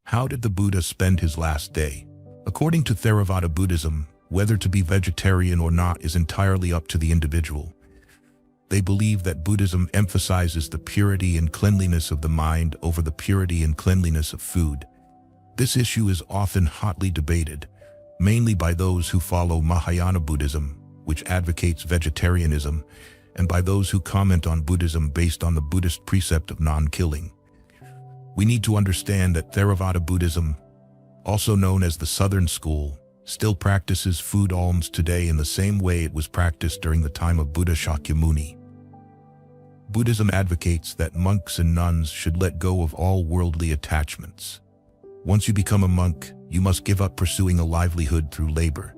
How did the Buddha spend his last day? According to Theravada Buddhism, whether to be vegetarian or not is entirely up to the individual. They believe that Buddhism emphasizes the purity and cleanliness of the mind over the purity and cleanliness of food. This issue is often hotly debated, mainly by those who follow Mahayana Buddhism, which advocates vegetarianism, and by those who comment on Buddhism based on the Buddhist precept of non-killing. We need to understand that Theravada Buddhism, also known as the Southern School, still practices food alms today in the same way it was practiced during the time of Buddha Shakyamuni. Buddhism advocates that monks and nuns should let go of all worldly attachments. Once you become a monk, you must give up pursuing a livelihood through labor.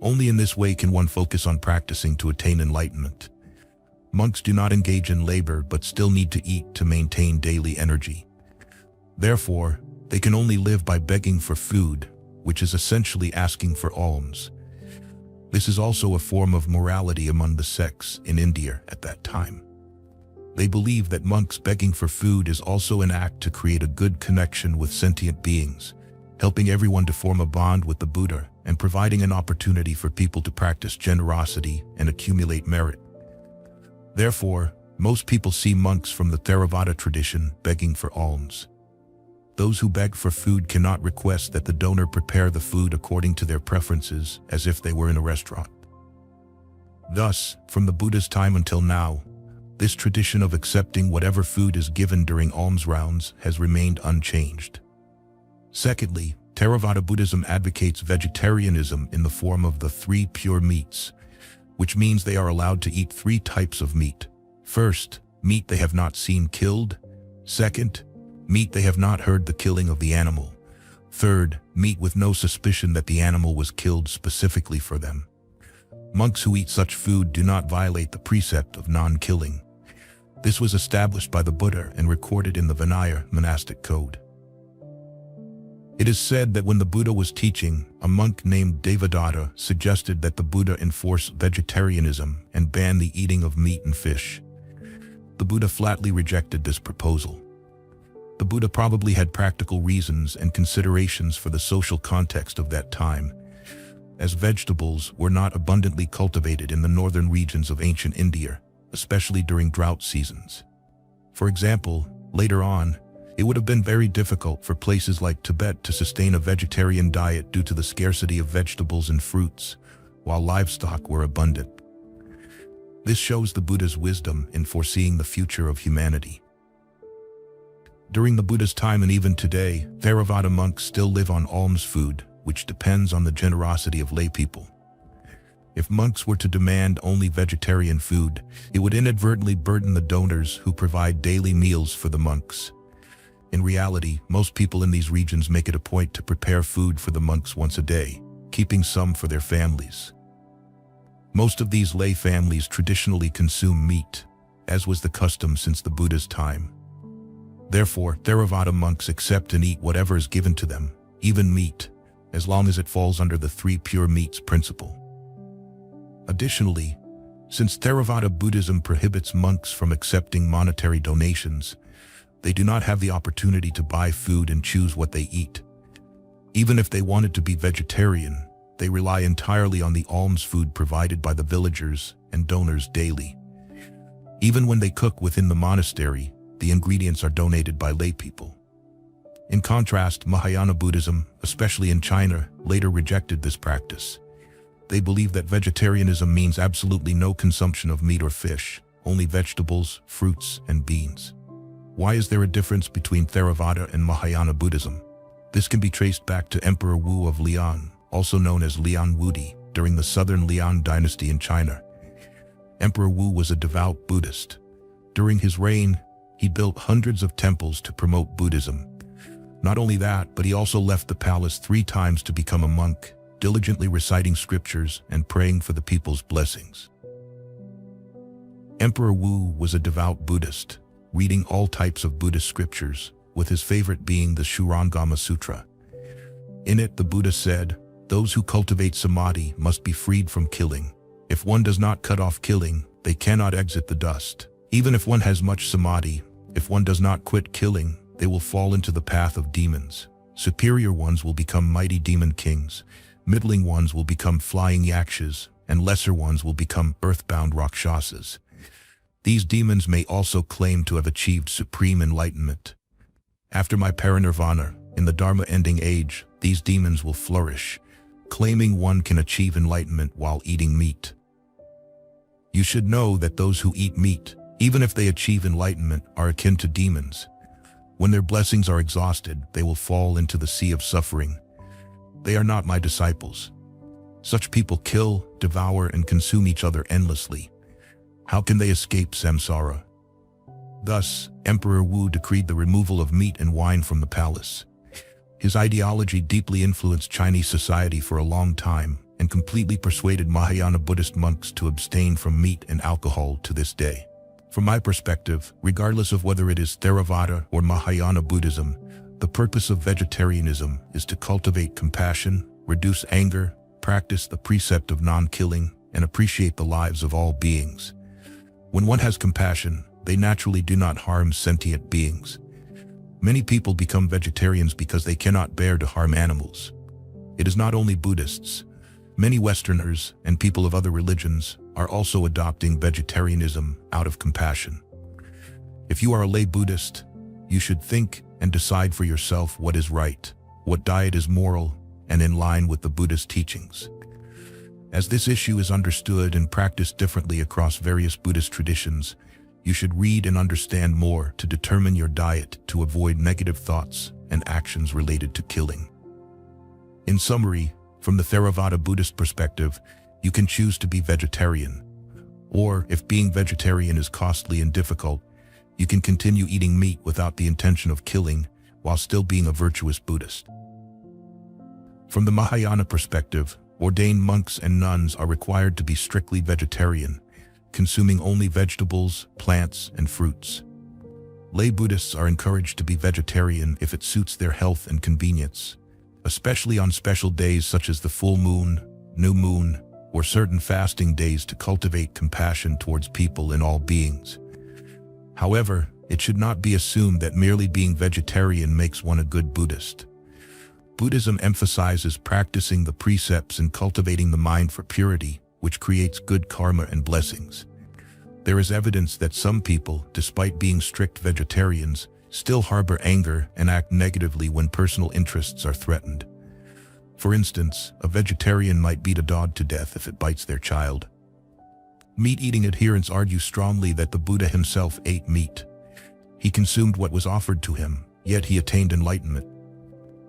Only in this way can one focus on practicing to attain enlightenment. Monks do not engage in labor but still need to eat to maintain daily energy. Therefore, they can only live by begging for food, which is essentially asking for alms. This is also a form of morality among the sects in India at that time. They believe that monks begging for food is also an act to create a good connection with sentient beings, helping everyone to form a bond with the Buddha and providing an opportunity for people to practice generosity and accumulate merit. Therefore, most people see monks from the Theravada tradition begging for alms. Those who beg for food cannot request that the donor prepare the food according to their preferences, as if they were in a restaurant. Thus, from the Buddha's time until now, this tradition of accepting whatever food is given during alms rounds has remained unchanged. Secondly, Theravada Buddhism advocates vegetarianism in the form of the 3 pure meats, which means they are allowed to eat 3 types of meat. First, meat they have not seen killed. Second, meat they have not heard the killing of the animal. Third, meat with no suspicion that the animal was killed specifically for them. Monks who eat such food do not violate the precept of non-killing. This was established by the Buddha and recorded in the Vinaya monastic code. It is said that when the Buddha was teaching, a monk named Devadatta suggested that the Buddha enforce vegetarianism and ban the eating of meat and fish. The Buddha flatly rejected this proposal. The Buddha probably had practical reasons and considerations for the social context of that time, as vegetables were not abundantly cultivated in the northern regions of ancient India, especially during drought seasons. For example, later on, it would have been very difficult for places like Tibet to sustain a vegetarian diet due to the scarcity of vegetables and fruits, while livestock were abundant. This shows the Buddha's wisdom in foreseeing the future of humanity. During the Buddha's time and even today, Theravada monks still live on alms food, which depends on the generosity of lay people. If monks were to demand only vegetarian food, it would inadvertently burden the donors who provide daily meals for the monks. In reality, most people in these regions make it a point to prepare food for the monks once a day, keeping some for their families. Most of these lay families traditionally consume meat, as was the custom since the Buddha's time. Therefore, Theravada monks accept and eat whatever is given to them, even meat, as long as it falls under the 3 pure meats principle. Additionally, since Theravada Buddhism prohibits monks from accepting monetary donations, they do not have the opportunity to buy food and choose what they eat. Even if they wanted to be vegetarian, they rely entirely on the alms food provided by the villagers and donors daily. Even when they cook within the monastery, the ingredients are donated by lay people. In contrast, Mahayana Buddhism, especially in China, later rejected this practice. They believe that vegetarianism means absolutely no consumption of meat or fish, only vegetables, fruits, and beans. Why is there a difference between Theravada and Mahayana Buddhism? This can be traced back to Emperor Wu of Lian, also known as Lian Wudi, during the southern Lian dynasty in China. Emperor Wu was a devout Buddhist. During his reign, he built hundreds of temples to promote Buddhism. Not only that, but he also left the palace 3 times to become a monk, diligently reciting scriptures and praying for the people's blessings. Emperor Wu was a devout Buddhist, reading all types of Buddhist scriptures, with his favorite being the Shurangama Sutra. In it, the Buddha said, "Those who cultivate samadhi must be freed from killing. If one does not cut off killing, they cannot exit the dust. Even if one has much samadhi, if one does not quit killing, they will fall into the path of demons. Superior ones will become mighty demon kings, middling ones will become flying yakshas, and lesser ones will become earthbound rakshasas. These demons may also claim to have achieved supreme enlightenment. After my parinirvana, in the Dharma-ending age, these demons will flourish, claiming one can achieve enlightenment while eating meat. You should know that those who eat meat, even if they achieve enlightenment, are akin to demons. When their blessings are exhausted, they will fall into the sea of suffering. They are not my disciples. Such people kill, devour, and consume each other endlessly. How can they escape samsara? Thus, Emperor Wu decreed the removal of meat and wine from the palace. His ideology deeply influenced Chinese society for a long time and completely persuaded Mahayana Buddhist monks to abstain from meat and alcohol to this day. From my perspective, regardless of whether it is Theravada or Mahayana Buddhism, the purpose of vegetarianism is to cultivate compassion, reduce anger, practice the precept of non-killing, and appreciate the lives of all beings. When one has compassion, they naturally do not harm sentient beings. Many people become vegetarians because they cannot bear to harm animals. It is not only Buddhists. Many Westerners and people of other religions are also adopting vegetarianism out of compassion. If you are a lay Buddhist, you should think and decide for yourself what is right, what diet is moral, and in line with the Buddhist teachings. As this issue is understood and practiced differently across various Buddhist traditions, you should read and understand more to determine your diet to avoid negative thoughts and actions related to killing. In summary, from the Theravada Buddhist perspective, you can choose to be vegetarian. Or, if being vegetarian is costly and difficult, you can continue eating meat without the intention of killing while still being a virtuous Buddhist. From the Mahayana perspective, ordained monks and nuns are required to be strictly vegetarian, consuming only vegetables, plants, and fruits. Lay Buddhists are encouraged to be vegetarian if it suits their health and convenience, especially on special days such as the full moon, new moon, or certain fasting days to cultivate compassion towards people and all beings. However, it should not be assumed that merely being vegetarian makes one a good Buddhist. Buddhism emphasizes practicing the precepts and cultivating the mind for purity, which creates good karma and blessings. There is evidence that some people, despite being strict vegetarians, still harbor anger and act negatively when personal interests are threatened. For instance, a vegetarian might beat a dog to death if it bites their child. Meat-eating adherents argue strongly that the Buddha himself ate meat. He consumed what was offered to him, yet he attained enlightenment.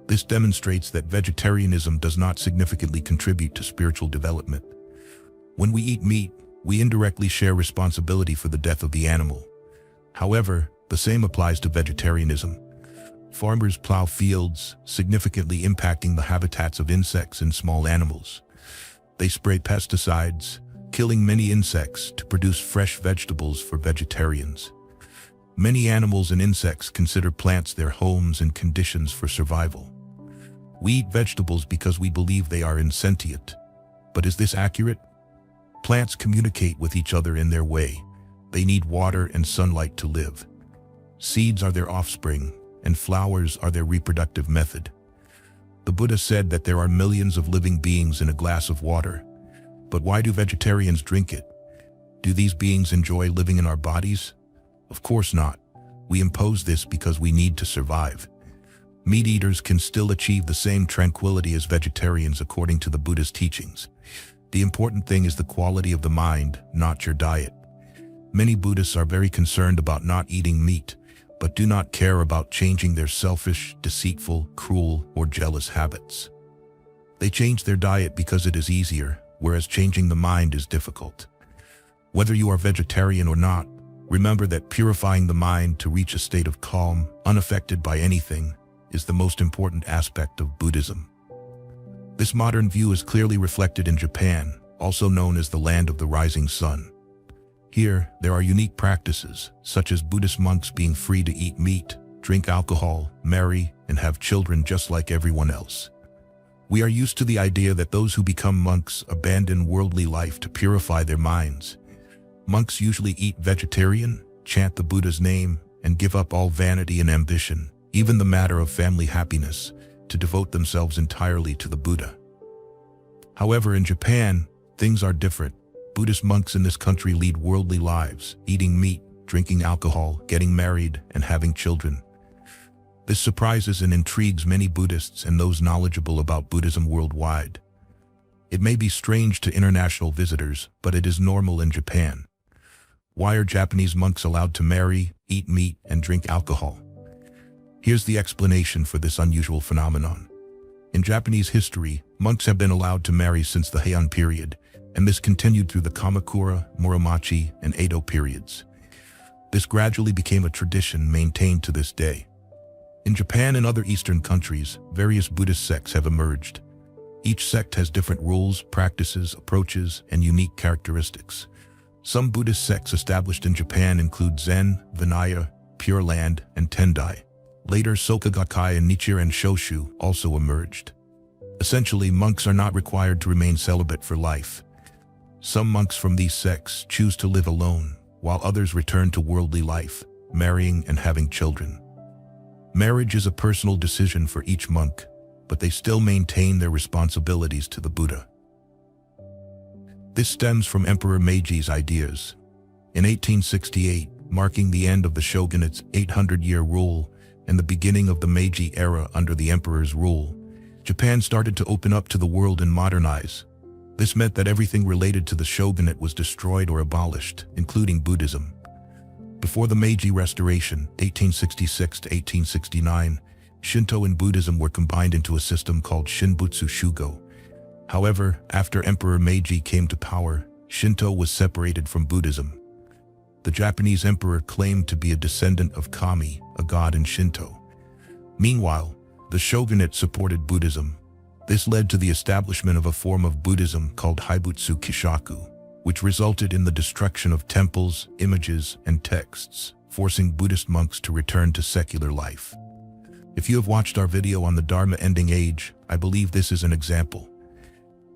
This demonstrates that vegetarianism does not significantly contribute to spiritual development. When we eat meat, we indirectly share responsibility for the death of the animal. However, the same applies to vegetarianism. Farmers plow fields, significantly impacting the habitats of insects and small animals. They spray pesticides, killing many insects to produce fresh vegetables for vegetarians. Many animals and insects consider plants their homes and conditions for survival. We eat vegetables because we believe they are insentient. But is this accurate? Plants communicate with each other in their way. They need water and sunlight to live. Seeds are their offspring, and flowers are their reproductive method. The Buddha said that there are millions of living beings in a glass of water. But why do vegetarians drink it? Do these beings enjoy living in our bodies? Of course not. We impose this because we need to survive. Meat eaters can still achieve the same tranquility as vegetarians according to the Buddhist teachings. The important thing is the quality of the mind, not your diet. Many Buddhists are very concerned about not eating meat, but do not care about changing their selfish, deceitful, cruel, or jealous habits. They change their diet because it is easier, whereas changing the mind is difficult. Whether you are vegetarian or not, remember that purifying the mind to reach a state of calm, unaffected by anything, is the most important aspect of Buddhism. This modern view is clearly reflected in Japan, also known as the land of the rising sun. Here, there are unique practices, such as Buddhist monks being free to eat meat, drink alcohol, marry, and have children just like everyone else. We are used to the idea that those who become monks abandon worldly life to purify their minds. Monks usually eat vegetarian, chant the Buddha's name, and give up all vanity and ambition, even the matter of family happiness, to devote themselves entirely to the Buddha. However, in Japan, things are different. Buddhist monks in this country lead worldly lives, eating meat, drinking alcohol, getting married, and having children. This surprises and intrigues many Buddhists and those knowledgeable about Buddhism worldwide. It may be strange to international visitors, but it is normal in Japan. Why are Japanese monks allowed to marry, eat meat, and drink alcohol? Here's the explanation for this unusual phenomenon. In Japanese history, monks have been allowed to marry since the Heian period, and this continued through the Kamakura, Muromachi, and Edo periods. This gradually became a tradition maintained to this day. In Japan and other Eastern countries, various Buddhist sects have emerged. Each sect has different rules, practices, approaches, and unique characteristics. Some Buddhist sects established in Japan include Zen, Vinaya, Pure Land, and Tendai. Later, Soka Gakkai and Nichiren Shoshu also emerged. Essentially, monks are not required to remain celibate for life. Some monks from these sects choose to live alone, while others return to worldly life, marrying and having children. Marriage is a personal decision for each monk, but they still maintain their responsibilities to the Buddha. This stems from Emperor Meiji's ideas. In 1868, marking the end of the shogunate's 800-year rule and the beginning of the Meiji era under the emperor's rule, Japan started to open up to the world and modernize. This meant that everything related to the shogunate was destroyed or abolished, including Buddhism. Before the Meiji Restoration, 1866 to 1869, Shinto and Buddhism were combined into a system called Shinbutsu Shugo. However, after Emperor Meiji came to power, Shinto was separated from Buddhism. The Japanese emperor claimed to be a descendant of Kami, a god in Shinto. Meanwhile, the shogunate supported Buddhism. This led to the establishment of a form of Buddhism called Haibutsu Kishaku, which resulted in the destruction of temples, images, and texts, forcing Buddhist monks to return to secular life. If you have watched our video on the Dharma ending age, I believe this is an example.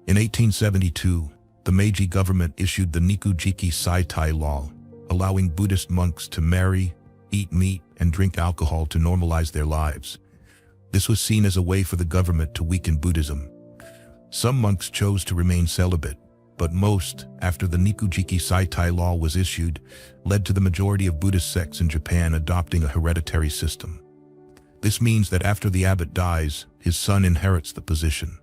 In 1872, the Meiji government issued the Nikujiki Saitai law, allowing Buddhist monks to marry, eat meat, and drink alcohol to normalize their lives. This was seen as a way for the government to weaken Buddhism. Some monks chose to remain celibate, but most, after the Nikujiki Saitai law was issued, led to the majority of Buddhist sects in Japan adopting a hereditary system. This means that after the abbot dies, his son inherits the position.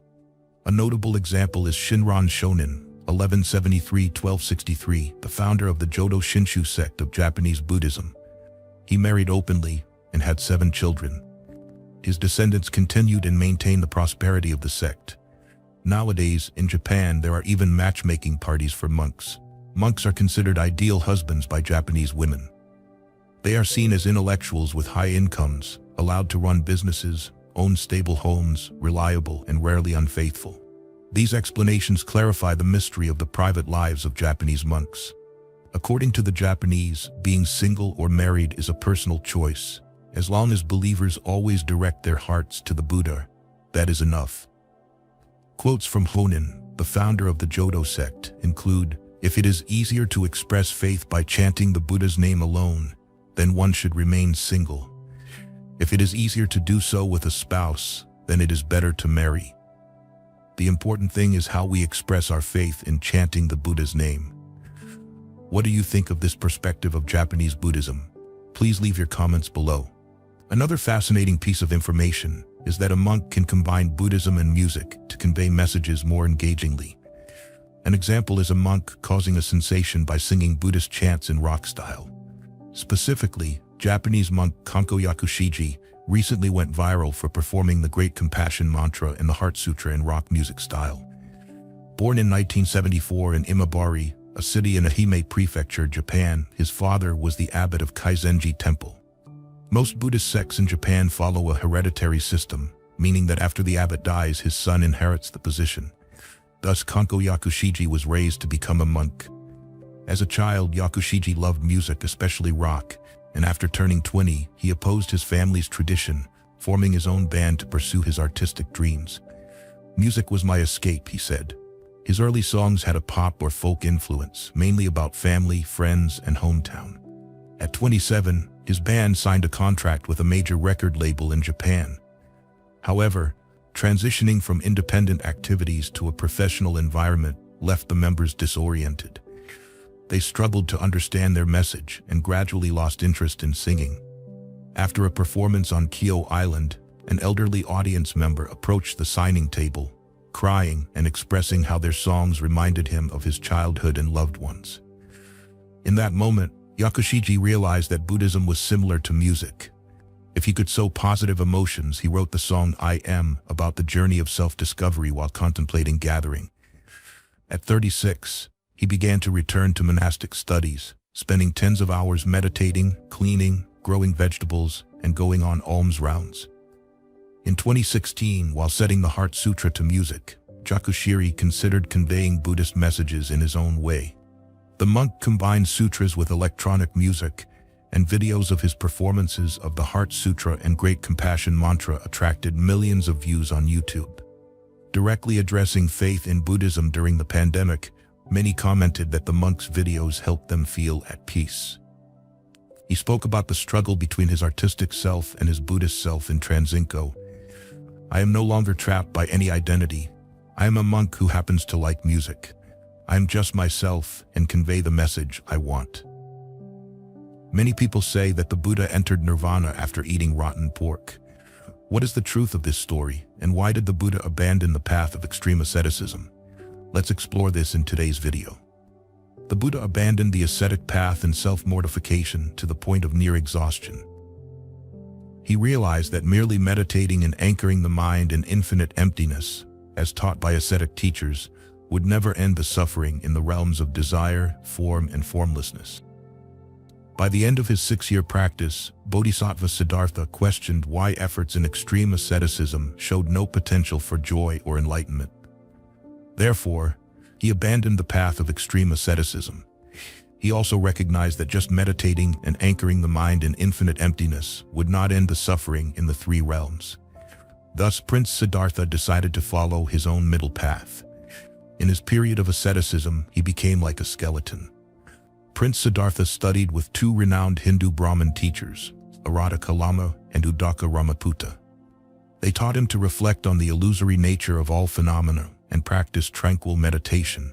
A notable example is Shinran Shonin, 1173–1263, the founder of the Jodo Shinshu sect of Japanese Buddhism. He married openly and had 7 children. His descendants continued and maintained the prosperity of the sect. Nowadays, in Japan, there are even matchmaking parties for monks. Monks are considered ideal husbands by Japanese women. They are seen as intellectuals with high incomes, allowed to run businesses, own stable homes, reliable and rarely unfaithful. These explanations clarify the mystery of the private lives of Japanese monks. According to the Japanese, being single or married is a personal choice. As long as believers always direct their hearts to the Buddha, that is enough. Quotes from Honin, the founder of the Jodo sect, include, "If it is easier to express faith by chanting the Buddha's name alone, then one should remain single. If it is easier to do so with a spouse, then it is better to marry." The important thing is how we express our faith in chanting the Buddha's name. What do you think of this perspective of Japanese Buddhism? Please leave your comments below. Another fascinating piece of information is that a monk can combine Buddhism and music to convey messages more engagingly. An example is a monk causing a sensation by singing Buddhist chants in rock style. Specifically, Japanese monk Kanko Yakushiji recently went viral for performing the Great Compassion Mantra and the Heart Sutra in rock music style. Born in 1974 in Imabari, a city in Ehime Prefecture, Japan, his father was the abbot of Kaizenji Temple. Most Buddhist sects in Japan follow a hereditary system, meaning that after the abbot dies, his son inherits the position. Thus, Kanko Yakushiji was raised to become a monk. As a child, Yakushiji loved music, especially rock, and after turning 20, he opposed his family's tradition, forming his own band to pursue his artistic dreams. "Music was my escape," he said. His early songs had a pop or folk influence, mainly about family, friends, and hometown. At 27, his band signed a contract with a major record label in Japan. However, Transitioning from independent activities to a professional environment left the members disoriented. They struggled to understand their message and gradually lost interest in singing. After a performance on Kyo Island, an elderly audience member approached the signing table, crying and expressing how their songs reminded him of his childhood and loved ones. In that moment, Yakushiji realized that Buddhism was similar to music. If he could sow positive emotions, he wrote the song I Am about the journey of self-discovery while contemplating gathering. At 36, he began to return to monastic studies, spending tens of hours meditating, cleaning, growing vegetables, and going on alms rounds. In 2016, while setting the Heart Sutra to music, Jakushiri considered conveying Buddhist messages in his own way. The monk combined sutras with electronic music, and videos of his performances of the Heart Sutra and Great Compassion Mantra attracted millions of views on YouTube. Directly addressing faith in Buddhism during the pandemic, many commented that the monk's videos helped them feel at peace. He spoke about the struggle between his artistic self and his Buddhist self in Transinko. I am no longer trapped by any identity. I am a monk who happens to like music. I am just myself and convey the message I want. Many people say that the Buddha entered nirvana after eating rotten pork. What is the truth of this story, and why did the Buddha abandon the path of extreme asceticism? Let's explore this in today's video. The Buddha abandoned the ascetic path and self-mortification to the point of near exhaustion. He realized that merely meditating and anchoring the mind in infinite emptiness, as taught by ascetic teachers, would never end the suffering in the realms of desire, form, and formlessness. By the end of his 6-year practice, Bodhisattva Siddhartha questioned why efforts in extreme asceticism showed no potential for joy or enlightenment. Therefore, he abandoned the path of extreme asceticism. He also recognized that just meditating and anchoring the mind in infinite emptiness would not end the suffering in the 3 realms. Thus, Prince Siddhartha decided to follow his own middle path. In his period of asceticism, he became like a skeleton. Prince Siddhartha studied with 2 renowned Hindu Brahmin teachers, Arata Kalama and Udaka Ramaputta. They taught him to reflect on the illusory nature of all phenomena and practice tranquil meditation.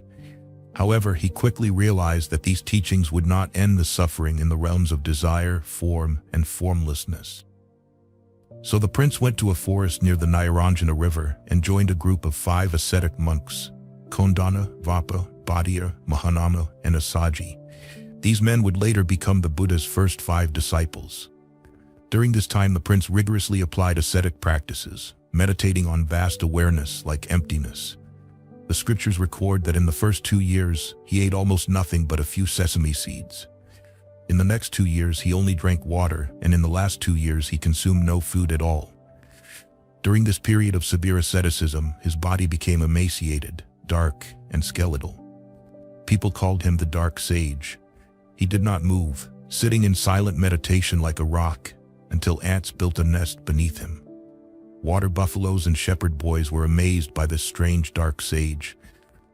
However, he quickly realized that these teachings would not end the suffering in the realms of desire, form, and formlessness. So the prince went to a forest near the Nairanjana River and joined a group of 5 ascetic monks, Kondana, Vapa, Bhadia, Mahanama, and Asaji. These men would later become the Buddha's first 5 disciples. During this time, the prince rigorously applied ascetic practices, meditating on vast awareness like emptiness. The scriptures record that in the first 2 years, he ate almost nothing but a few sesame seeds. In the next 2 years, he only drank water, and in the last 2 years, he consumed no food at all. During this period of severe asceticism, his body became emaciated, dark, and skeletal. People called him the Dark Sage. He did not move, sitting in silent meditation like a rock, until ants built a nest beneath him. Water buffaloes and shepherd boys were amazed by this strange dark sage.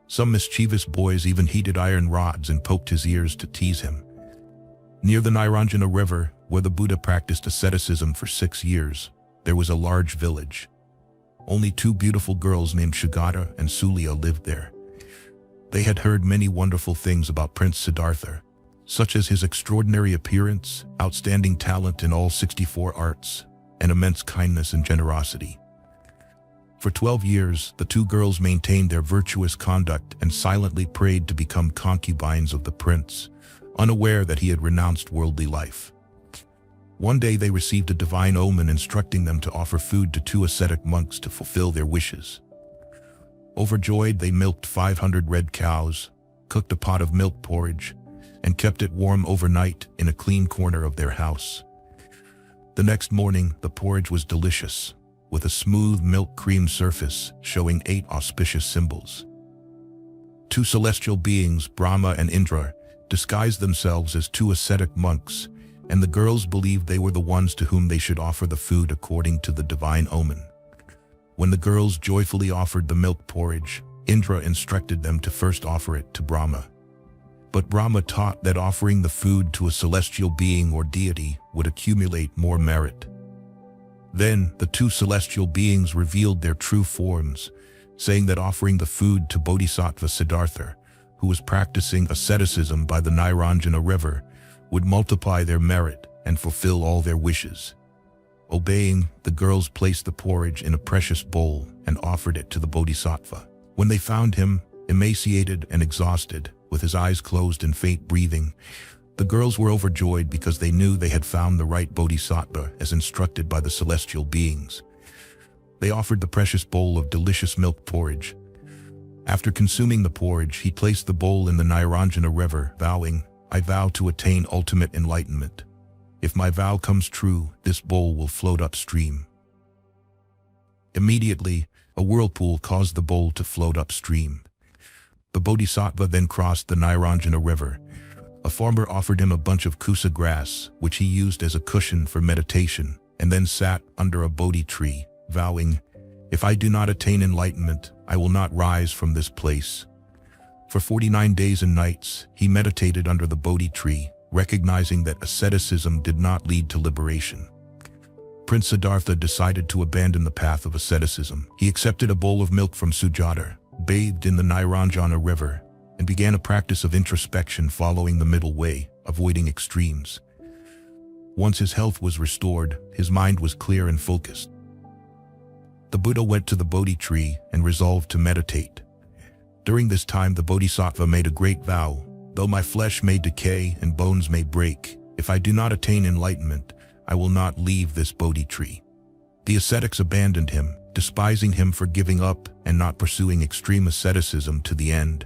Some mischievous boys even heated iron rods and poked his ears to tease him. Near the Nairanjana River, where the Buddha practiced asceticism for 6 years, there was a large village. Only 2 beautiful girls named Shagata and Sulya lived there. They had heard many wonderful things about Prince Siddhartha, such as his extraordinary appearance, outstanding talent in all 64 arts, and immense kindness and generosity. For 12 years, the 2 girls maintained their virtuous conduct and silently prayed to become concubines of the prince, unaware that he had renounced worldly life. One day they received a divine omen instructing them to offer food to 2 ascetic monks to fulfill their wishes. Overjoyed, they milked 500 red cows, cooked a pot of milk porridge, and kept it warm overnight in a clean corner of their house. The next morning, the porridge was delicious, with a smooth milk cream surface showing 8 auspicious symbols. 2 celestial beings, Brahma and Indra, disguised themselves as 2 ascetic monks, and the girls believed they were the ones to whom they should offer the food according to the divine omen. When the girls joyfully offered the milk porridge, Indra instructed them to first offer it to Brahma. But Brahma taught that offering the food to a celestial being or deity would accumulate more merit. Then the two celestial beings revealed their true forms, saying that offering the food to Bodhisattva Siddhartha, who was practicing asceticism by the Niranjana river, would multiply their merit and fulfill all their wishes. Obeying, the girls placed the porridge in a precious bowl and offered it to the Bodhisattva. When they found him, emaciated and exhausted, with his eyes closed and faint breathing, the girls were overjoyed because they knew they had found the right Bodhisattva as instructed by the celestial beings. They offered the precious bowl of delicious milk porridge. After consuming the porridge, he placed the bowl in the Niranjana river, vowing, "I vow to attain ultimate enlightenment. If my vow comes true, this bowl will float upstream." Immediately, a whirlpool caused the bowl to float upstream. The Bodhisattva then crossed the Niranjana river. A farmer offered him a bunch of kusa grass, which he used as a cushion for meditation, and then sat under a Bodhi tree, vowing, "If I do not attain enlightenment, I will not rise from this place." For 49 days and nights, he meditated under the Bodhi tree, recognizing that asceticism did not lead to liberation. Prince Siddhartha decided to abandon the path of asceticism. He accepted a bowl of milk from Sujata, bathed in the Niranjana river, and began a practice of introspection following the middle way, avoiding extremes. Once his health was restored, his mind was clear and focused. The Buddha went to the Bodhi tree and resolved to meditate. During this time, the Bodhisattva made a great vow, "Though my flesh may decay and bones may break, if I do not attain enlightenment, I will not leave this Bodhi tree." The ascetics abandoned him, despising him for giving up and not pursuing extreme asceticism to the end.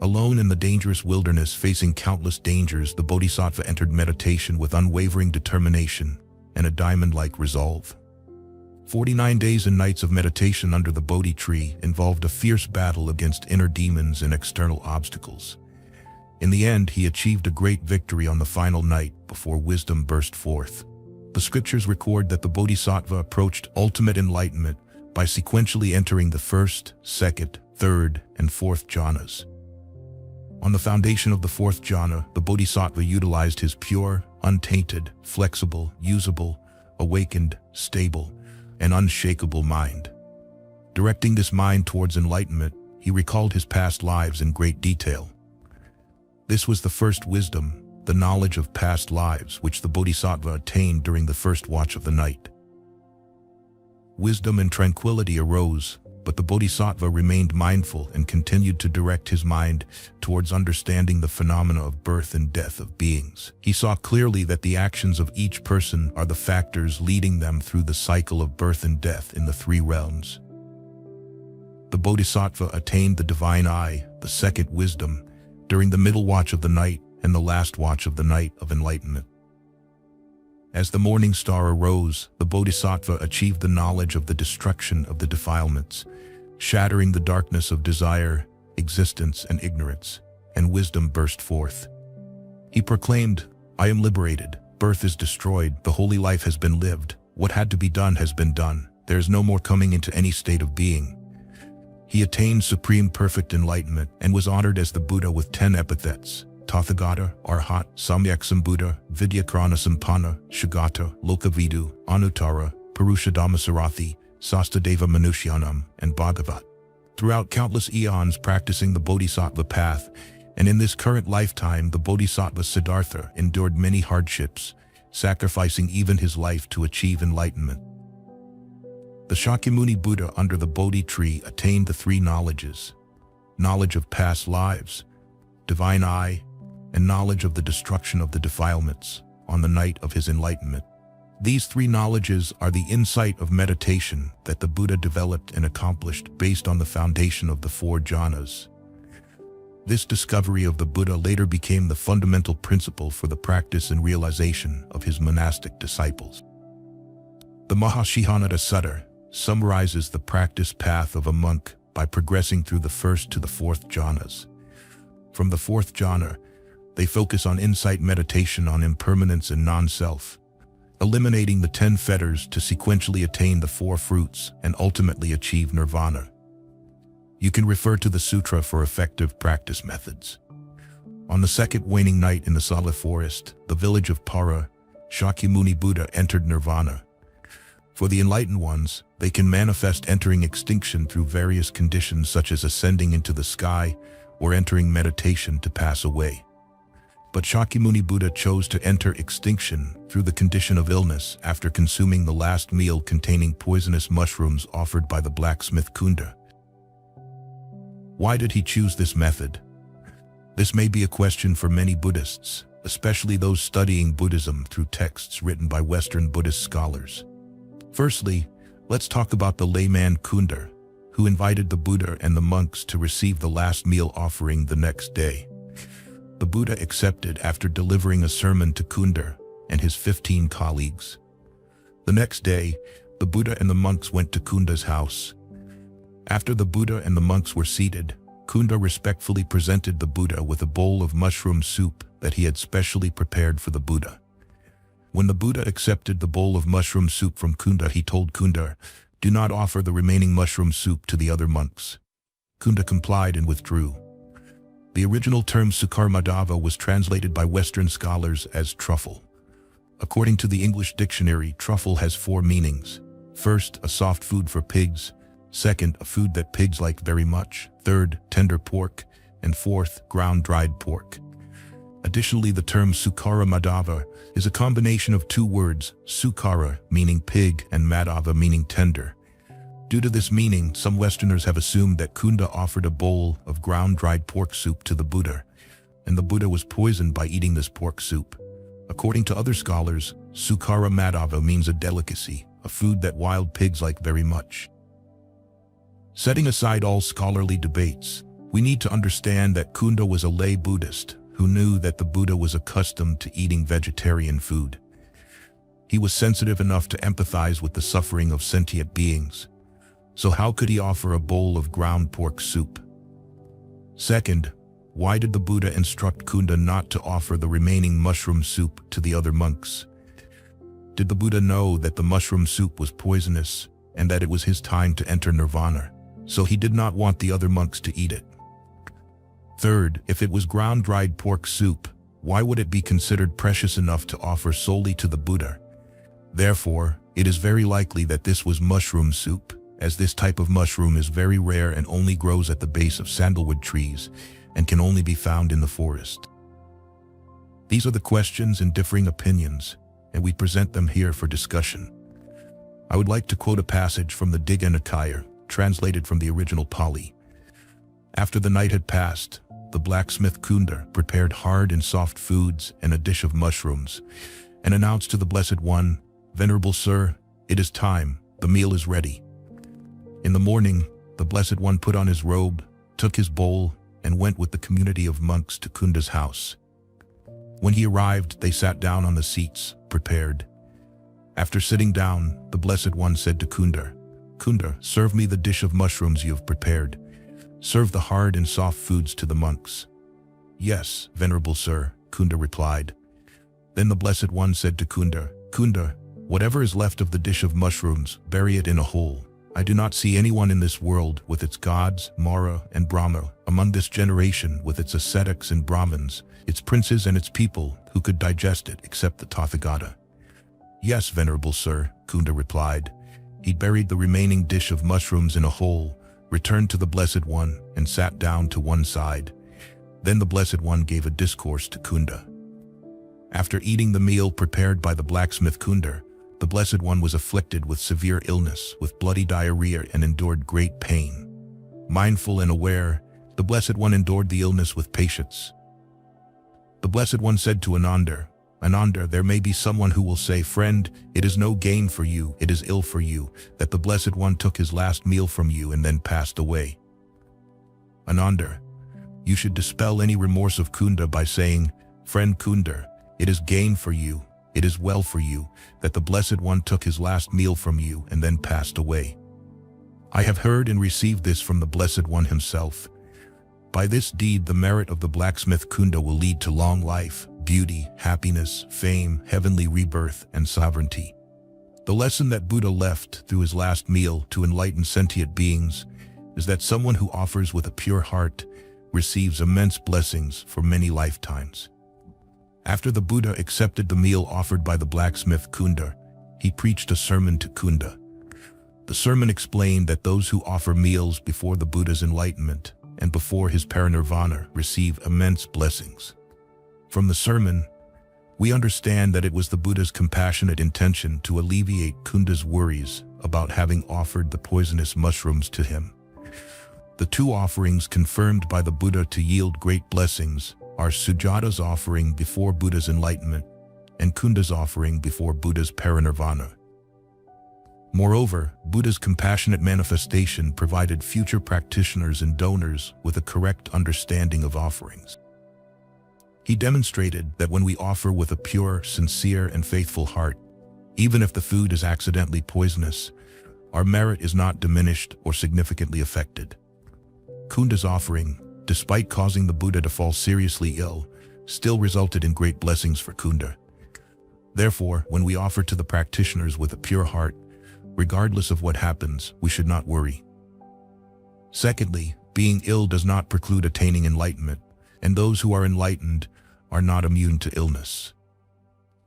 Alone in the dangerous wilderness, facing countless dangers, the Bodhisattva entered meditation with unwavering determination and a diamond-like resolve. 49 days and nights of meditation under the Bodhi tree involved a fierce battle against inner demons and external obstacles. In the end, he achieved a great victory on the final night before wisdom burst forth. The scriptures record that the Bodhisattva approached ultimate enlightenment by sequentially entering the first, second, third, and fourth jhanas. On the foundation of the fourth jhana, the Bodhisattva utilized his pure, untainted, flexible, usable, awakened, stable, and unshakable mind. Directing this mind towards enlightenment, he recalled his past lives in great detail. This was the first wisdom, the knowledge of past lives, which the Bodhisattva attained during the first watch of the night. Wisdom and tranquility arose, but the Bodhisattva remained mindful and continued to direct his mind towards understanding the phenomena of birth and death of beings. He saw clearly that the actions of each person are the factors leading them through the cycle of birth and death in the three realms. The Bodhisattva attained the divine eye, the second wisdom, during the middle watch of the night and the last watch of the night of enlightenment. As the morning star arose, the Bodhisattva achieved the knowledge of the destruction of the defilements, shattering the darkness of desire, existence, and ignorance, and wisdom burst forth. He proclaimed, "I am liberated, birth is destroyed, the holy life has been lived, what had to be done has been done, there is no more coming into any state of being." He attained supreme perfect enlightenment and was honored as the Buddha with 10 epithets: Tathagata, Arhat, Samyaksambuddha, Vidyakrana Sampanna, Shagata, Lokavidu, Anuttara, Purushadhammasarathi, Sastadeva Manushyanam, and Bhagavat. Throughout countless eons practicing the Bodhisattva path, and in this current lifetime, the Bodhisattva Siddhartha endured many hardships, sacrificing even his life to achieve enlightenment. The Shakyamuni Buddha under the Bodhi tree attained the three knowledges: knowledge of past lives, divine eye, and knowledge of the destruction of the defilements on the night of his enlightenment. These three knowledges are the insight of meditation that the Buddha developed and accomplished based on the foundation of the four jhanas. This discovery of the Buddha later became the fundamental principle for the practice and realization of his monastic disciples. The Mahashihanada Sutta summarizes the practice path of a monk by progressing through the first to the fourth jhanas. From the fourth jhana, they focus on insight meditation on impermanence and non-self, eliminating the 10 fetters to sequentially attain the 4 fruits and ultimately achieve nirvana. You can refer to the sutra for effective practice methods. On the second waning night in the Sala forest, the village of Para, Shakyamuni Buddha entered nirvana. For the enlightened ones, they can manifest entering extinction through various conditions such as ascending into the sky or entering meditation to pass away. But Shakyamuni Buddha chose to enter extinction through the condition of illness after consuming the last meal containing poisonous mushrooms offered by the blacksmith Kunda. Why did he choose this method? This may be a question for many Buddhists, especially those studying Buddhism through texts written by Western Buddhist scholars. Firstly, let's talk about the layman Kunda, who invited the Buddha and the monks to receive the last meal offering the next day. The Buddha accepted after delivering a sermon to Kunda and his 15 colleagues. The next day, the Buddha and the monks went to Kunda's house. After the Buddha and the monks were seated, Kunda respectfully presented the Buddha with a bowl of mushroom soup that he had specially prepared for the Buddha. When the Buddha accepted the bowl of mushroom soup from Kunda, he told Kunda, "Do not offer the remaining mushroom soup to the other monks." Kunda complied and withdrew. The original term Sukarmadava was translated by Western scholars as truffle. According to the English dictionary, truffle has 4 meanings. First, a soft food for pigs. Second, a food that pigs like very much. Third, tender pork. And fourth, ground dried pork. Additionally, the term Sukara Madhava is a combination of 2 words, Sukara meaning pig and Madhava meaning tender. Due to this meaning, some Westerners have assumed that Kunda offered a bowl of ground dried pork soup to the Buddha, and the Buddha was poisoned by eating this pork soup. According to other scholars, Sukara Madhava means a delicacy, a food that wild pigs like very much. Setting aside all scholarly debates, we need to understand that Kunda was a lay Buddhist who knew that the Buddha was accustomed to eating vegetarian food. He was sensitive enough to empathize with the suffering of sentient beings. So how could he offer a bowl of ground pork soup? Second, why did the Buddha instruct Kunda not to offer the remaining mushroom soup to the other monks? Did the Buddha know that the mushroom soup was poisonous and that it was his time to enter nirvana, so he did not want the other monks to eat it? Third, if it was ground dried pork soup, why would it be considered precious enough to offer solely to the Buddha? Therefore, it is very likely that this was mushroom soup, as this type of mushroom is very rare and only grows at the base of sandalwood trees and can only be found in the forest. These are the questions and differing opinions, and we present them here for discussion. I would like to quote a passage from the Digha Nikaya, translated from the original Pali. After the night had passed, the blacksmith Kunda prepared hard and soft foods and a dish of mushrooms, and announced to the Blessed One, "Venerable Sir, it is time, the meal is ready." In the morning, the Blessed One put on his robe, took his bowl, and went with the community of monks to Kunda's house. When he arrived, they sat down on the seats, prepared. After sitting down, the Blessed One said to Kunda, "Kunda, serve me the dish of mushrooms you have prepared. Serve the hard and soft foods to the monks." "Yes, Venerable Sir," Kunda replied. Then the Blessed One said to Kunda, "Kunda, whatever is left of the dish of mushrooms, bury it in a hole. I do not see anyone in this world with its gods, Mara and Brahma, among this generation with its ascetics and Brahmins, its princes and its people, who could digest it except the Tathagata." "Yes, Venerable Sir," Kunda replied. He buried the remaining dish of mushrooms in a hole, returned to the Blessed One, and sat down to one side. Then the Blessed One gave a discourse to Kunda. After eating the meal prepared by the blacksmith Kunda, the Blessed One was afflicted with severe illness, with bloody diarrhea, and endured great pain. Mindful and aware, the Blessed One endured the illness with patience. The Blessed One said to Ananda, "Ananda, there may be someone who will say, 'Friend, it is no gain for you, it is ill for you, that the Blessed One took his last meal from you and then passed away.' Ananda, you should dispel any remorse of Kunda by saying, 'Friend Kunda, it is gain for you, it is well for you, that the Blessed One took his last meal from you and then passed away. I have heard and received this from the Blessed One himself. By this deed, the merit of the blacksmith Kunda will lead to long life, beauty, happiness, fame, heavenly rebirth, and sovereignty." The lesson that Buddha left through his last meal to enlighten sentient beings is that someone who offers with a pure heart receives immense blessings for many lifetimes. After the Buddha accepted the meal offered by the blacksmith Kunda, he preached a sermon to Kunda. The sermon explained that those who offer meals before the Buddha's enlightenment and before his parinirvana receive immense blessings. From the sermon, we understand that it was the Buddha's compassionate intention to alleviate Kunda's worries about having offered the poisonous mushrooms to him. The two offerings confirmed by the Buddha to yield great blessings are Sujata's offering before Buddha's enlightenment and Kunda's offering before Buddha's parinirvana. Moreover, Buddha's compassionate manifestation provided future practitioners and donors with a correct understanding of offerings. He demonstrated that when we offer with a pure, sincere, and faithful heart, even if the food is accidentally poisonous, our merit is not diminished or significantly affected. Kunda's offering, despite causing the Buddha to fall seriously ill, still resulted in great blessings for Kunda. Therefore, when we offer to the practitioners with a pure heart, regardless of what happens, we should not worry. Secondly, being ill does not preclude attaining enlightenment, and those who are enlightened are not immune to illness.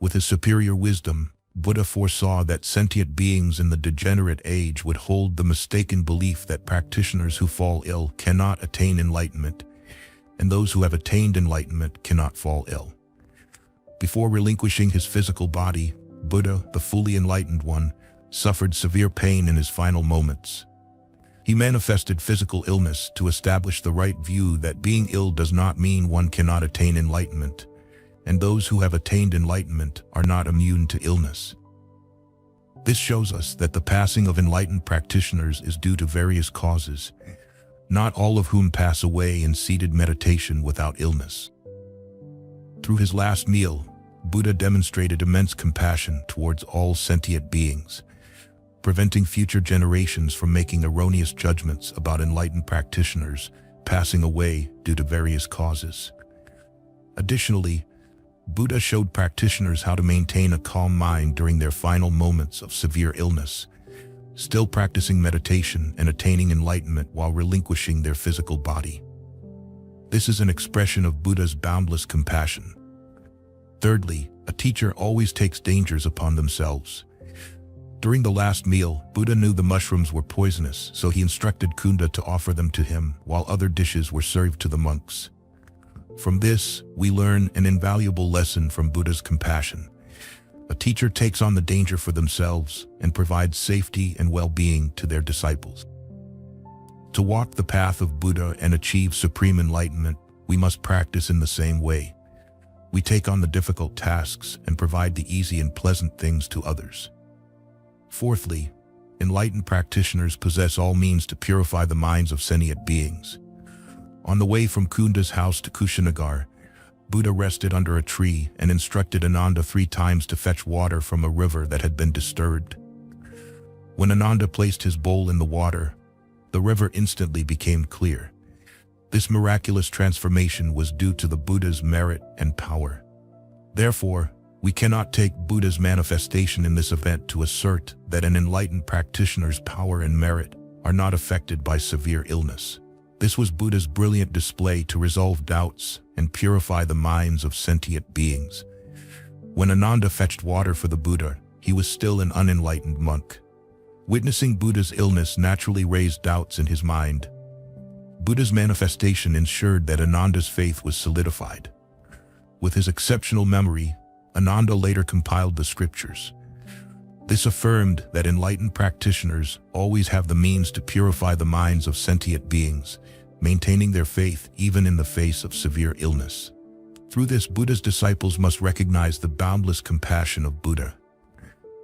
With his superior wisdom, Buddha foresaw that sentient beings in the degenerate age would hold the mistaken belief that practitioners who fall ill cannot attain enlightenment, and those who have attained enlightenment cannot fall ill. Before relinquishing his physical body, Buddha, the fully enlightened one, suffered severe pain in his final moments. He manifested physical illness to establish the right view that being ill does not mean one cannot attain enlightenment, and those who have attained enlightenment are not immune to illness. This shows us that the passing of enlightened practitioners is due to various causes, not all of whom pass away in seated meditation without illness. Through his last meal, Buddha demonstrated immense compassion towards all sentient beings, preventing future generations from making erroneous judgments about enlightened practitioners passing away due to various causes. Additionally, Buddha showed practitioners how to maintain a calm mind during their final moments of severe illness, still practicing meditation and attaining enlightenment while relinquishing their physical body. This is an expression of Buddha's boundless compassion. Thirdly, a teacher always takes dangers upon themselves. During the last meal, Buddha knew the mushrooms were poisonous, so he instructed Kunda to offer them to him while other dishes were served to the monks. From this, we learn an invaluable lesson from Buddha's compassion. A teacher takes on the danger for themselves and provides safety and well-being to their disciples. To walk the path of Buddha and achieve supreme enlightenment, we must practice in the same way. We take on the difficult tasks and provide the easy and pleasant things to others. Fourthly, enlightened practitioners possess all means to purify the minds of sentient beings. On the way from Kunda's house to Kushinagar, Buddha rested under a tree and instructed Ananda 3 times to fetch water from a river that had been disturbed. When Ananda placed his bowl in the water, the river instantly became clear. This miraculous transformation was due to the Buddha's merit and power. Therefore, we cannot take Buddha's manifestation in this event to assert that an enlightened practitioner's power and merit are not affected by severe illness. This was Buddha's brilliant display to resolve doubts and purify the minds of sentient beings. When Ananda fetched water for the Buddha, he was still an unenlightened monk. Witnessing Buddha's illness naturally raised doubts in his mind. Buddha's manifestation ensured that Ananda's faith was solidified. With his exceptional memory, Ananda later compiled the scriptures. This affirmed that enlightened practitioners always have the means to purify the minds of sentient beings, maintaining their faith even in the face of severe illness. Through this, Buddha's disciples must recognize the boundless compassion of Buddha.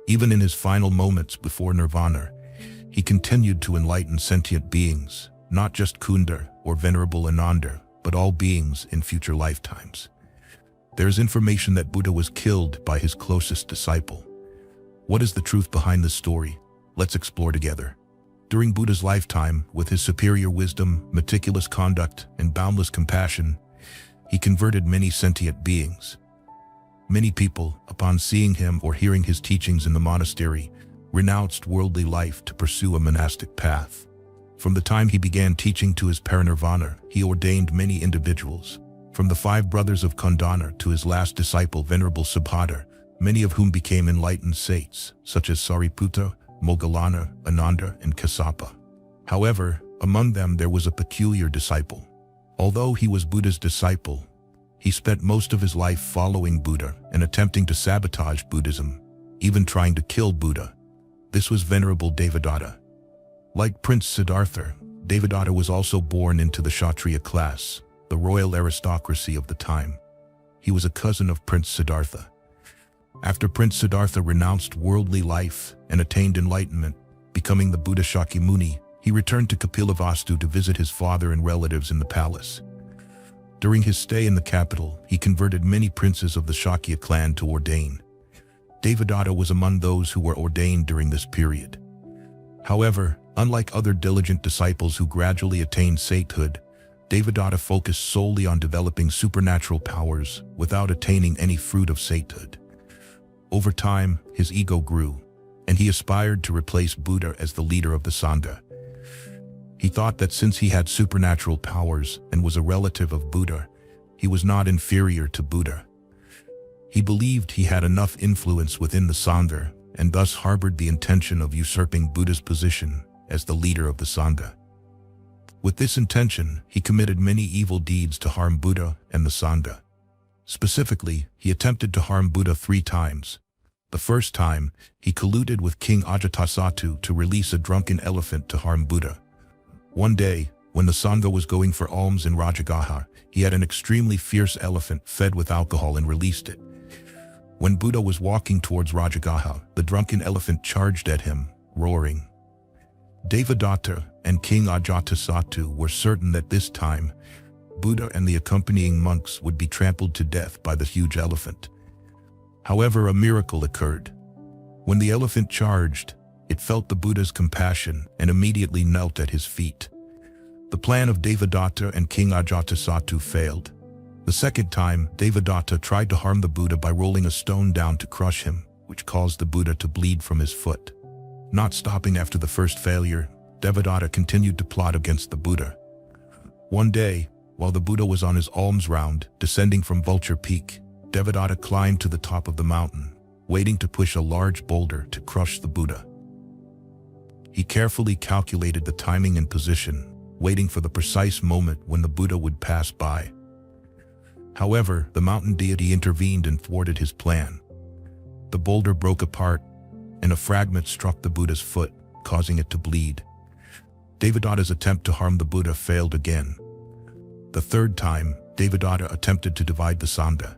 Even in his final moments before nirvana, he continued to enlighten sentient beings, not just Kunda or Venerable Ananda, but all beings in future lifetimes. There is information that Buddha was killed by his closest disciple. What is the truth behind this story? Let's explore together. During Buddha's lifetime, with his superior wisdom, meticulous conduct, and boundless compassion, he converted many sentient beings. Many people, upon seeing him or hearing his teachings in the monastery, renounced worldly life to pursue a monastic path. From the time he began teaching to his parinirvana, he ordained many individuals. From the 5 brothers of Kondana to his last disciple, Venerable Subhadra, many of whom became enlightened saints, such as Sariputta, Moggallana, Ananda, and Kassapa. However, among them there was a peculiar disciple. Although he was Buddha's disciple, he spent most of his life following Buddha and attempting to sabotage Buddhism, even trying to kill Buddha. This was Venerable Devadatta. Like Prince Siddhartha, Devadatta was also born into the Kshatriya class, the royal aristocracy of the time. He was a cousin of Prince Siddhartha. After Prince Siddhartha renounced worldly life and attained enlightenment, becoming the Buddha Shakyamuni, he returned to Kapilavastu to visit his father and relatives in the palace. During his stay in the capital, he converted many princes of the Shakya clan to ordain. Devadatta was among those who were ordained during this period. However, unlike other diligent disciples who gradually attained sainthood, Devadatta focused solely on developing supernatural powers without attaining any fruit of sainthood. Over time, his ego grew, and he aspired to replace Buddha as the leader of the Sangha. He thought that since he had supernatural powers and was a relative of Buddha, he was not inferior to Buddha. He believed he had enough influence within the Sangha and thus harbored the intention of usurping Buddha's position as the leader of the Sangha. With this intention, he committed many evil deeds to harm Buddha and the Sangha. Specifically, he attempted to harm Buddha 3 times. The first time, he colluded with King Ajatasattu to release a drunken elephant to harm Buddha. One day, when the Sangha was going for alms in Rajagaha, he had an extremely fierce elephant fed with alcohol and released it. When Buddha was walking towards Rajagaha, the drunken elephant charged at him, roaring. Devadatta and King Ajatasattu were certain that this time, Buddha and the accompanying monks would be trampled to death by the huge elephant. However, a miracle occurred. When the elephant charged, it felt the Buddha's compassion and immediately knelt at his feet. The plan of Devadatta and King Ajatasattu failed. The second time, Devadatta tried to harm the Buddha by rolling a stone down to crush him, which caused the Buddha to bleed from his foot. Not stopping after the first failure, Devadatta continued to plot against the Buddha. One day, while the Buddha was on his alms round, descending from Vulture Peak, Devadatta climbed to the top of the mountain, waiting to push a large boulder to crush the Buddha. He carefully calculated the timing and position, waiting for the precise moment when the Buddha would pass by. However, the mountain deity intervened and thwarted his plan. The boulder broke apart, and a fragment struck the Buddha's foot, causing it to bleed. Devadatta's attempt to harm the Buddha failed again. The third time, Devadatta attempted to divide the Sangha.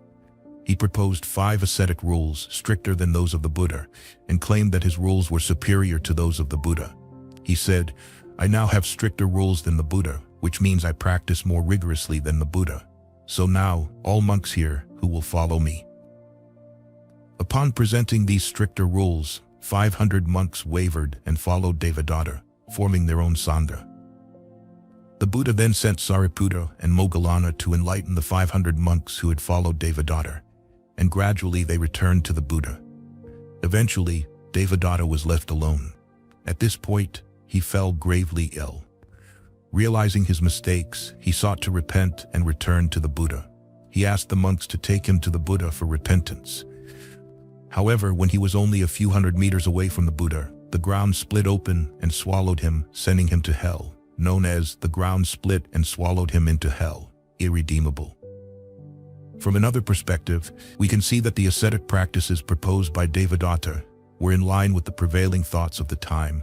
He proposed 5 ascetic rules stricter than those of the Buddha, and claimed that his rules were superior to those of the Buddha. He said, "I now have stricter rules than the Buddha, which means I practice more rigorously than the Buddha. So now, all monks here who will follow me." Upon presenting these stricter rules, 500 monks wavered and followed Devadatta, forming their own Sangha. The Buddha then sent Sariputta and Moggallana to enlighten the 500 monks who had followed Devadatta, and gradually they returned to the Buddha. Eventually, Devadatta was left alone. At this point, he fell gravely ill. Realizing his mistakes, he sought to repent and return to the Buddha. He asked the monks to take him to the Buddha for repentance. However, when he was only a few hundred meters away from the Buddha, the ground split open and swallowed him, sending him to hell, known as the ground split and swallowed him into hell, irredeemable. From another perspective, we can see that the ascetic practices proposed by Devadatta were in line with the prevailing thoughts of the time,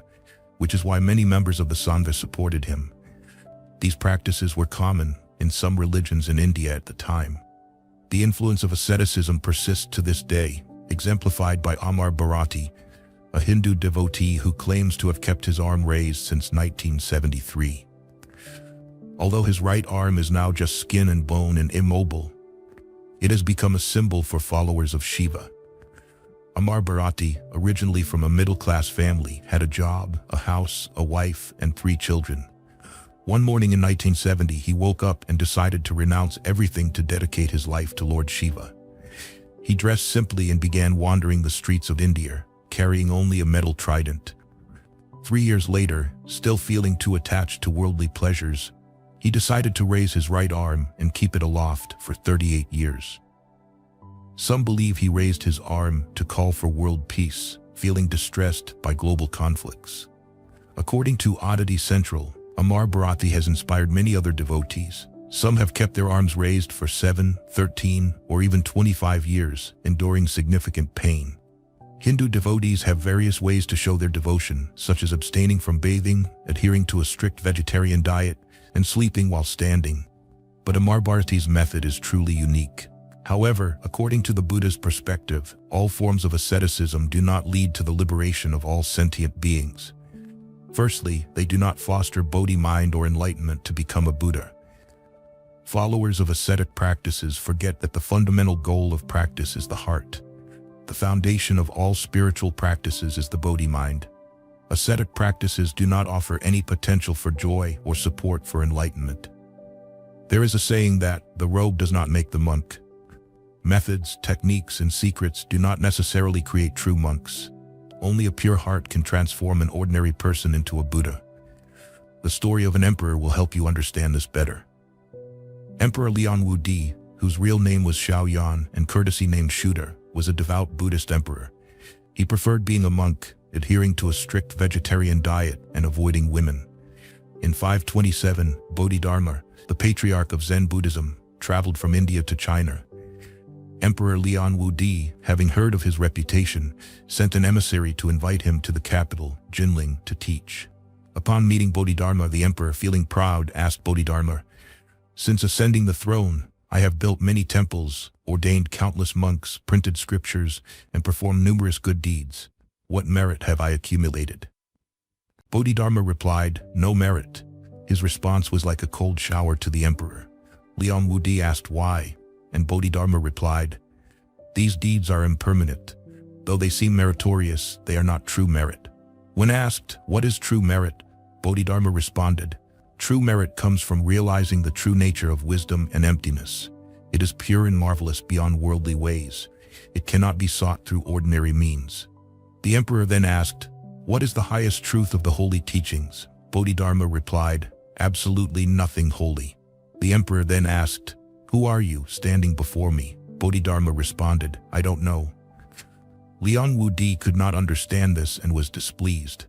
which is why many members of the Sangha supported him. These practices were common in some religions in India at the time. The influence of asceticism persists to this day, exemplified by Amar Bharati, a Hindu devotee who claims to have kept his arm raised since 1973. Although his right arm is now just skin and bone and immobile, it has become a symbol for followers of Shiva. Amar Bharati, originally from a middle-class family, had a job, a house, a wife, and 3 children. One morning in 1970, he woke up and decided to renounce everything to dedicate his life to Lord Shiva. He dressed simply and began wandering the streets of India, carrying only a metal trident. 3 years later, still feeling too attached to worldly pleasures, he decided to raise his right arm and keep it aloft for 38 years. Some believe he raised his arm to call for world peace, feeling distressed by global conflicts. According to Oddity Central, Amar Bharati has inspired many other devotees. Some have kept their arms raised for 7, 13, or even 25 years, enduring significant pain. Hindu devotees have various ways to show their devotion, such as abstaining from bathing, adhering to a strict vegetarian diet, and sleeping while standing. But Amar Bharati's method is truly unique. However, according to the Buddha's perspective, all forms of asceticism do not lead to the liberation of all sentient beings. Firstly, they do not foster bodhi mind or enlightenment to become a Buddha. Followers of ascetic practices forget that the fundamental goal of practice is the heart. The foundation of all spiritual practices is the bodhi mind. Ascetic practices do not offer any potential for joy or support for enlightenment. There is a saying that the robe does not make the monk. Methods, techniques, and secrets do not necessarily create true monks. Only a pure heart can transform an ordinary person into a Buddha. The story of an emperor will help you understand this better. Emperor Liang Wudi, whose real name was Shaoyan and courtesy named Shuda, was a devout Buddhist emperor. He preferred being a monk, adhering to a strict vegetarian diet and avoiding women. In 527, Bodhidharma, the patriarch of Zen Buddhism, traveled from India to China. Emperor Liang Wudi, having heard of his reputation, sent an emissary to invite him to the capital, Jinling, to teach. Upon meeting Bodhidharma, the emperor, feeling proud, asked Bodhidharma, "Since ascending the throne, I have built many temples, ordained countless monks, printed scriptures, and performed numerous good deeds. What merit have I accumulated?" Bodhidharma replied, "No merit." His response was like a cold shower to the emperor. Liang Wudi asked why, and Bodhidharma replied, "These deeds are impermanent. Though they seem meritorious, they are not true merit." When asked, "What is true merit?" Bodhidharma responded, "True merit comes from realizing the true nature of wisdom and emptiness. It is pure and marvelous beyond worldly ways. It cannot be sought through ordinary means." The emperor then asked, "What is the highest truth of the holy teachings?" Bodhidharma replied, "Absolutely nothing holy." The emperor then asked, "Who are you standing before me?" Bodhidharma responded, "I don't know." Liang Wudi could not understand this and was displeased.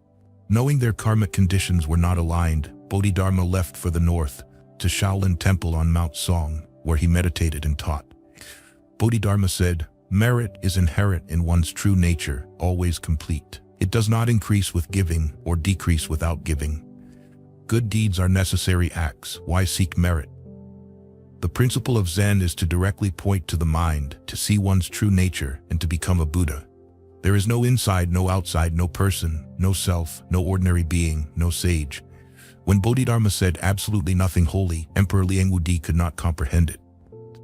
Knowing their karmic conditions were not aligned, Bodhidharma left for the north, to Shaolin Temple on Mount Song, where he meditated and taught. Bodhidharma said, "Merit is inherent in one's true nature, always complete. It does not increase with giving or decrease without giving. Good deeds are necessary acts. Why seek merit?" The principle of Zen is to directly point to the mind, to see one's true nature, and to become a Buddha. There is no inside, no outside, no person, no self, no ordinary being, no sage. When Bodhidharma said absolutely nothing holy, Emperor Liang Wudi could not comprehend it.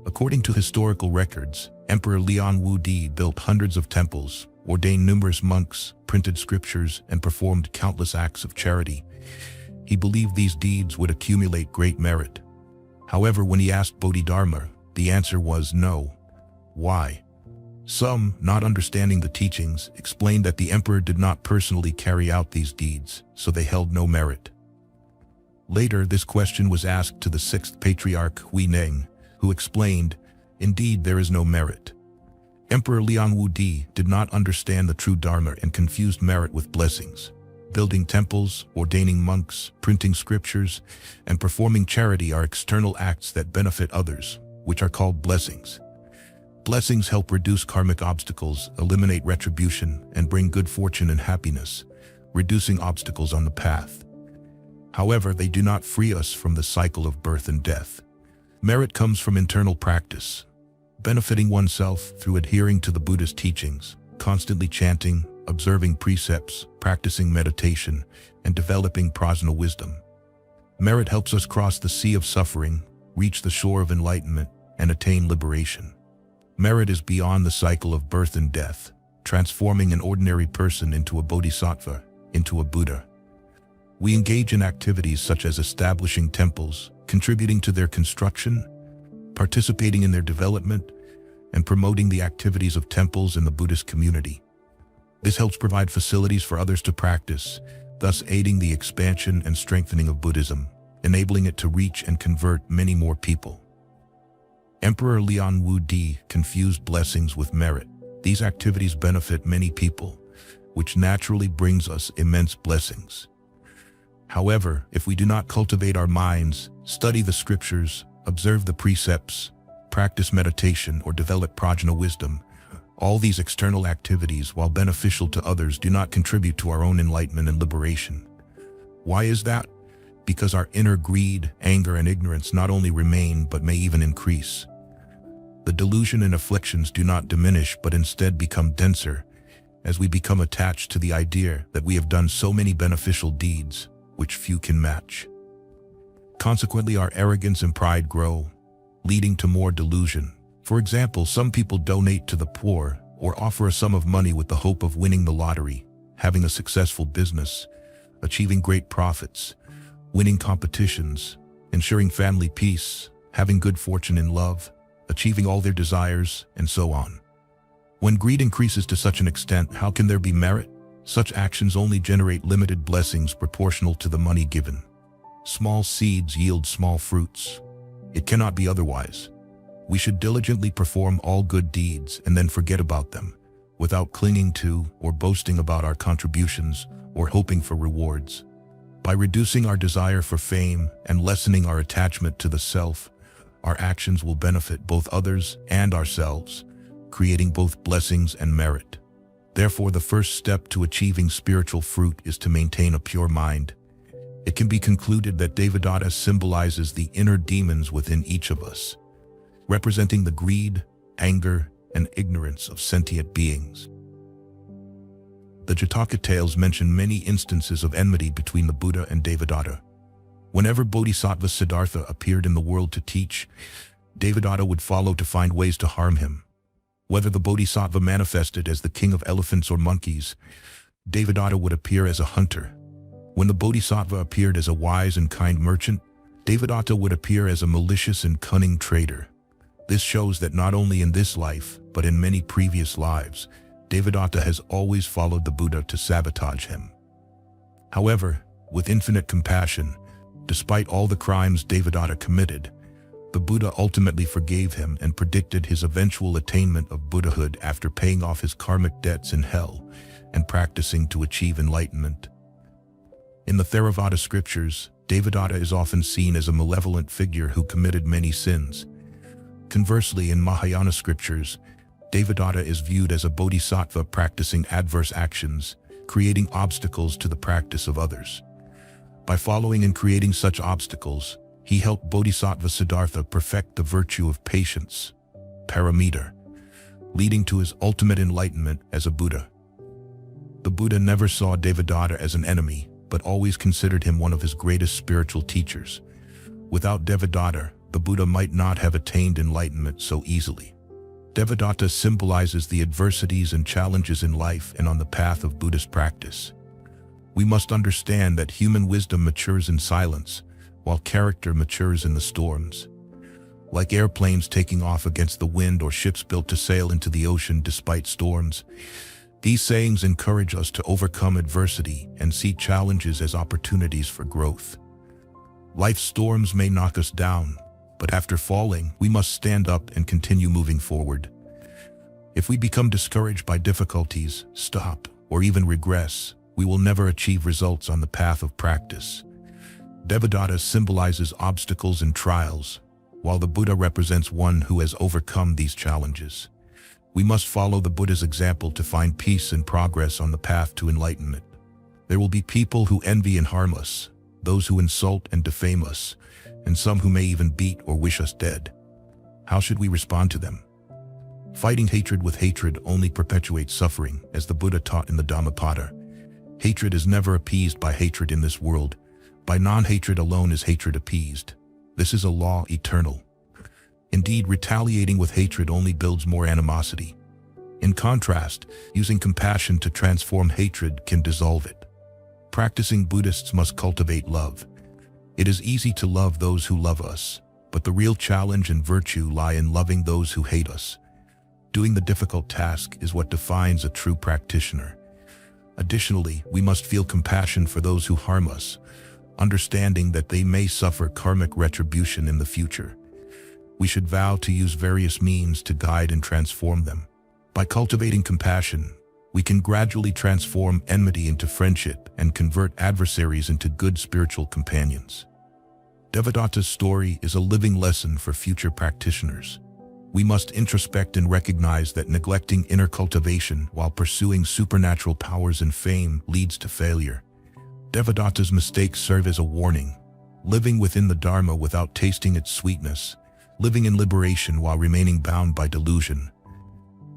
According to historical records, Emperor Liang Wudi built hundreds of temples, ordained numerous monks, printed scriptures, and performed countless acts of charity. He believed these deeds would accumulate great merit. However, when he asked Bodhidharma, the answer was no. Why? Some, not understanding the teachings, explained that the emperor did not personally carry out these deeds, so they held no merit. Later, this question was asked to the sixth patriarch Huineng, who explained, "Indeed, there is no merit." Emperor Liang Wudi did not understand the true Dharma and confused merit with blessings. Building temples, ordaining monks, printing scriptures, and performing charity are external acts that benefit others, which are called blessings. Blessings help reduce karmic obstacles, eliminate retribution, and bring good fortune and happiness, reducing obstacles on the path. However, they do not free us from the cycle of birth and death. Merit comes from internal practice, benefiting oneself through adhering to the Buddhist teachings, constantly chanting, observing precepts, practicing meditation, and developing prajna wisdom. Merit helps us cross the sea of suffering, reach the shore of enlightenment, and attain liberation. Merit is beyond the cycle of birth and death, transforming an ordinary person into a bodhisattva, into a Buddha. We engage in activities such as establishing temples, contributing to their construction, participating in their development, and promoting the activities of temples in the Buddhist community. This helps provide facilities for others to practice, thus aiding the expansion and strengthening of Buddhism, enabling it to reach and convert many more people. Emperor Lian Wu Di confused blessings with merit. These activities benefit many people, which naturally brings us immense blessings. However, if we do not cultivate our minds, study the scriptures, observe the precepts, practice meditation, or develop prajna wisdom, all these external activities, while beneficial to others, do not contribute to our own enlightenment and liberation. Why is that? Because our inner greed, anger, and ignorance not only remain but may even increase. The delusion and afflictions do not diminish but instead become denser as we become attached to the idea that we have done so many beneficial deeds which few can match. Consequently, our arrogance and pride grow, leading to more delusion. For example, some people donate to the poor or offer a sum of money with the hope of winning the lottery, having a successful business, achieving great profits, winning competitions, ensuring family peace, having good fortune in love, achieving all their desires, and so on. When greed increases to such an extent, how can there be merit? Such actions only generate limited blessings proportional to the money given. Small seeds yield small fruits. It cannot be otherwise. We should diligently perform all good deeds and then forget about them, without clinging to or boasting about our contributions or hoping for rewards. By reducing our desire for fame and lessening our attachment to the self, our actions will benefit both others and ourselves, creating both blessings and merit. Therefore, the first step to achieving spiritual fruit is to maintain a pure mind. It can be concluded that Devadatta symbolizes the inner demons within each of us, representing the greed, anger, and ignorance of sentient beings. The Jataka tales mention many instances of enmity between the Buddha and Devadatta. Whenever Bodhisattva Siddhartha appeared in the world to teach, Devadatta would follow to find ways to harm him. Whether the Bodhisattva manifested as the king of elephants or monkeys, Devadatta would appear as a hunter. When the Bodhisattva appeared as a wise and kind merchant, Devadatta would appear as a malicious and cunning trader. This shows that not only in this life, but in many previous lives, Devadatta has always followed the Buddha to sabotage him. However, with infinite compassion, despite all the crimes Devadatta committed, the Buddha ultimately forgave him and predicted his eventual attainment of Buddhahood after paying off his karmic debts in hell and practicing to achieve enlightenment. In the Theravada scriptures, Devadatta is often seen as a malevolent figure who committed many sins. Conversely, in Mahayana scriptures, Devadatta is viewed as a bodhisattva practicing adverse actions, creating obstacles to the practice of others. By following and creating such obstacles, he helped Bodhisattva Siddhartha perfect the virtue of patience, paramita, leading to his ultimate enlightenment as a Buddha. The Buddha never saw Devadatta as an enemy, but always considered him one of his greatest spiritual teachers. Without Devadatta, the Buddha might not have attained enlightenment so easily. Devadatta symbolizes the adversities and challenges in life and on the path of Buddhist practice. We must understand that human wisdom matures in silence, while character matures in the storms. Like airplanes taking off against the wind or ships built to sail into the ocean despite storms, these sayings encourage us to overcome adversity and see challenges as opportunities for growth. Life's storms may knock us down, but after falling, we must stand up and continue moving forward. If we become discouraged by difficulties, stop, or even regress, we will never achieve results on the path of practice. Devadatta symbolizes obstacles and trials, while the Buddha represents one who has overcome these challenges. We must follow the Buddha's example to find peace and progress on the path to enlightenment. There will be people who envy and harm us, those who insult and defame us, and some who may even beat or wish us dead. How should we respond to them? Fighting hatred with hatred only perpetuates suffering, as the Buddha taught in the Dhammapada. Hatred is never appeased by hatred in this world. By non-hatred alone is hatred appeased. This is a law eternal. Indeed, retaliating with hatred only builds more animosity. In contrast, using compassion to transform hatred can dissolve it. Practicing Buddhists must cultivate love. It is easy to love those who love us, but the real challenge and virtue lie in loving those who hate us. Doing the difficult task is what defines a true practitioner. Additionally, we must feel compassion for those who harm us, understanding that they may suffer karmic retribution in the future. we should vow to use various means to guide and transform them. By cultivating compassion, we can gradually transform enmity into friendship and convert adversaries into good spiritual companions. Devadatta's story is a living lesson for future practitioners. We must introspect and recognize that neglecting inner cultivation while pursuing supernatural powers and fame leads to failure. Devadatta's mistakes serve as a warning: living within the Dharma without tasting its sweetness, living in liberation while remaining bound by delusion.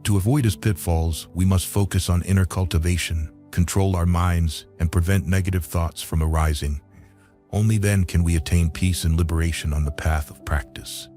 To avoid his pitfalls, we must focus on inner cultivation, control our minds, and prevent negative thoughts from arising. Only then can we attain peace and liberation on the path of practice.